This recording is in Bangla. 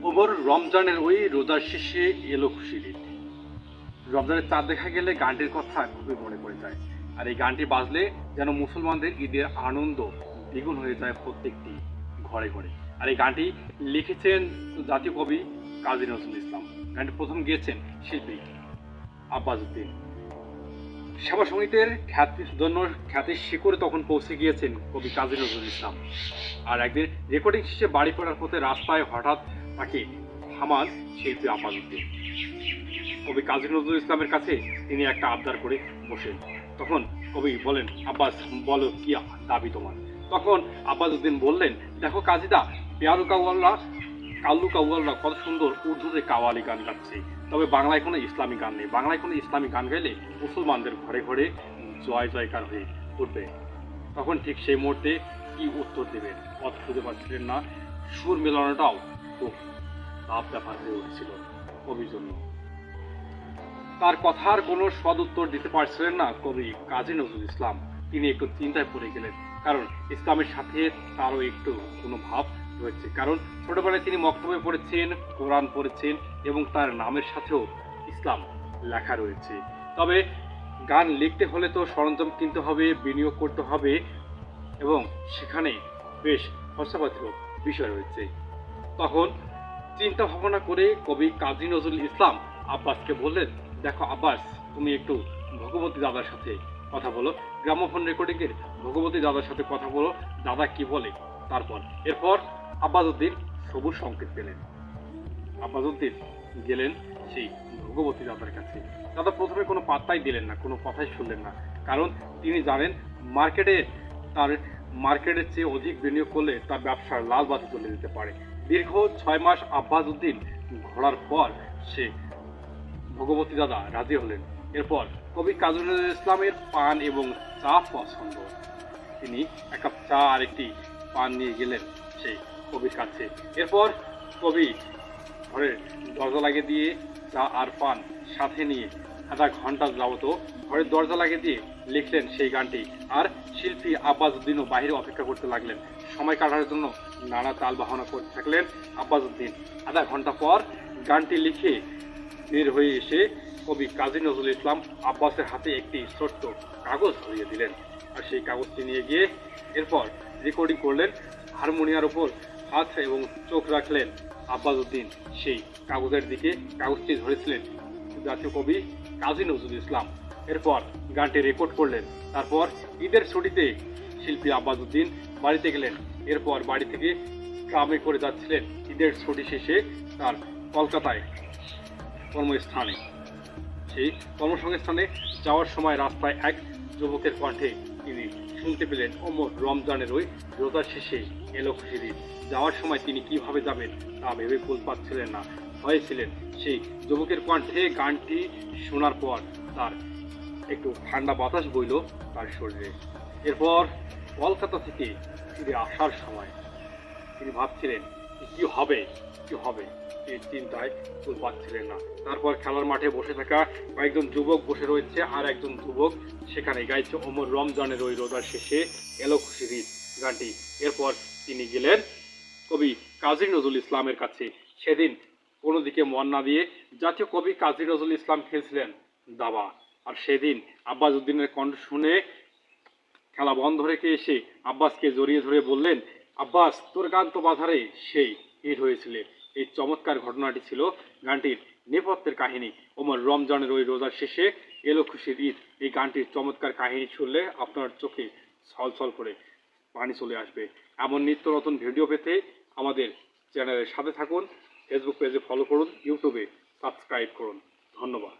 ওমর রমজানের ওই রোজার শেষে এলো খুশির ঈদ। রমজানের চাঁদ দেখা গেলে গানটির কথা খুবই মনে পড়ে যায়। আর এই গানটি বাজলে যেন মুসলমানদের ঈদের আনন্দ দ্বিগুণ হয়ে যায় প্রত্যেকটি ঘরে ঘরে। আর এই গানটি লিখেছেন জাতীয় কবি কাজী নজরুল ইসলাম। গানটি প্রথম গেয়েছেন শিল্পী আব্বাস উদ্দিন। সেবা সঙ্গীতের খ্যাতির শিখরে তখন পৌঁছে গিয়েছেন কবি কাজী নজরুল ইসলাম। আর একদিন রেকর্ডিং শেষে বাড়ি ফেরার পথে রাস্তায় হঠাৎ তাকে থামান শিল্পী আব্বাস উদ্দিন। কবি কাজী নজরুল ইসলামের কাছে তিনি একটা আবদার করে বসেন। তখন কবি বলেন, আব্বাস বলো কি দাবি তোমার? তখন আব্বাস উদ্দিন বললেন, দেখো কাজীদা, পেয়ারু কাওয়াল্লা কাল্লু কাওয়াল্লা কত সুন্দর উর্দুতে কাওয়ালি গান গাচ্ছে, তবে বাংলায় কোনো ইসলামী গান নেই। বাংলায় কোনো ইসলামী গান গাইলে মুসলমানদের ঘরে ঘরে জয় জয়কার হয়ে উঠবে। তখন ঠিক সেই মুহূর্তে কি উত্তর দেবেন পথ খুঁজে পাচ্ছিলেন না। সুর মেলানোটাও খুব টাফ ব্যাপার হয়ে উঠছিল কবির জন্য। তার কথার কোনো সদ উত্তর দিতে পারছিলেন না কবি কাজী নজরুল ইসলাম। তিনি একটু চিন্তায় পড়ে গেলেন, কারণ ইসলামের সাথে তারও একটু কোনো ভাব রয়েছে। কারণ ছোটবেলায় তিনি মক্তবে পড়েছেন, কোরআন পড়েছেন এবং তার নামের সাথেও ইসলাম লেখা রয়েছে। তবে গান লিখতে হলে তো সরঞ্জাম কিনতে হবে, বিনিয়োগ করতে হবে এবং সেখানে বেশ খরচাপাতিরও বিষয় রয়েছে। তখন চিন্তা ভাবনা করে কবি কাজী নজরুল ইসলাম আব্বাসকে বললেন, দেখো আব্বাস, তুমি একটু ভগবতী দাদার সাথে কথা বলো, গ্রামোফোন রেকর্ডিংয়ের ভগবতী দাদার সাথে কথা বলো, দাদা কি বলে। এরপর আব্বাস উদ্দিন সবুজ সংকেত পেলেন। আব্বাস উদ্দিন গেলেন সেই ভগবতী দাদার কাছে। দাদা প্রথমে কোনো পাত্তাই দিলেন না, কোনো কথাই শুনলেন না। কারণ তিনি জানেন মার্কেটের চেয়ে অধিক বিনিয়োগ করলে তার ব্যবসার লাল বাতি চলে যেতে পারে। দীর্ঘ 6 মাস আব্বাস উদ্দিন ঘোরার পর সে ভগবতী দাদা রাজি হলেন। এরপর কবি কাজী নজরুল ইসলামের পান এবং চা পছন্দ। তিনি এক কাপ চা আর একটি পান নিয়ে গেলেন সেই কবির কাছে। এরপর কবি ঘরের দরজা লাগিয়ে দিয়ে চা আর পান সাথে নিয়ে আধা ঘন্টা যাবত ঘরের দরজা লাগিয়ে দিয়ে লিখলেন সেই গানটি। আর শিল্পী আব্বাস উদ্দিনও বাহিরে অপেক্ষা করতে লাগলেন। সময় কাটানোর জন্য নানা তাল বাহানা করতে থাকলেন আব্বাস উদ্দিন। আধা ঘন্টা পর গানটি লিখে বের হয়ে এসে কবি কাজী নজরুল ইসলাম আব্বাসের হাতে একটি ছোট্ট কাগজ ধরিয়ে দিলেন। আর সেই কাগজটি নিয়ে গিয়ে এরপর রেকর্ডিং করলেন। হারমোনিয়ার ওপর হাত এবং চোখ রাখলেন আব্বাস উদ্দিন সেই কাগজের দিকে। কাগজটি ধরেছিলেন জাতীয় কবি কাজী নজরুল ইসলাম। এরপর গানটি রেকর্ড করলেন। তারপর ঈদের ছুটিতে শিল্পী আব্বাস উদ্দিন বাড়িতে গেলেন। এরপর বাড়ি থেকে গ্রামে করে যাচ্ছিলেন ঈদের ছুটি শেষে তার কলকাতায় কর্মস্থানে। সেই কর্মসংস্থানে যাওয়ার সময় রাস্তায় এক যুবকের কণ্ঠে তিনি শুনতে পেলেন, ওমর রমজানের ওই রোজার শেষে এলো খুশির ঈদ। যাওয়ার সময় তিনি কিভাবে যাবেন তা ভেবে কুল পাচ্ছিলেন না, হয়েছিলেন। সেই যুবকের কণ্ঠে গানটি শোনার পর তার একটু ঠান্ডা বাতাস বইল তার শরীরে। এরপর কলকাতা থেকে ফিরে আসার সময় তিনি ভাবছিলেন কি হবে কি হবে, এই চিন্তায় কুল পাচ্ছিলেন না। তারপর খেলার মাঠে বসে থাকা কয়েকজন যুবক বসে রয়েছে, আর একজন যুবক সেখানে গাইছে ওমর রমজানের ওই রোজার শেষে এলো খুশির ঈদ গানটি। এরপর তিনি গেলেন কবি কাজী নজরুল ইসলামের কাছে। সেদিন কোনো দিকে মন না দিয়ে জাতীয় কবি কাজী নজরুল ইসলাম খেলছিলেন দাবা। আর সেদিন আব্বাস উদ্দিনের কণ্ঠ শুনে খেলা বন্ধ রেখে এসে আব্বাসকে জড়িয়ে ধরে বললেন, আব্বাস, তোর গান তো বাজারে সেই হিট হয়েছিল। এই চমৎকার ঘটনাটি ছিল গানটির নেপথ্যের কাহিনী। ওমর রমজানের ওই রোজার শেষে এলো খুশির ঈদ এই গানটির চমৎকার কাহিনী শুনলে আপনার চোখে ছলছল করে পানি চলে আসবে। এমন নিত্য নতুন ভিডিও পেতে আমাদের চ্যানেলের সাথে থাকুন। ফেসবুক পেজে ফলো করুন, ইউটিউবে সাবস্ক্রাইব করুন। ধন্যবাদ।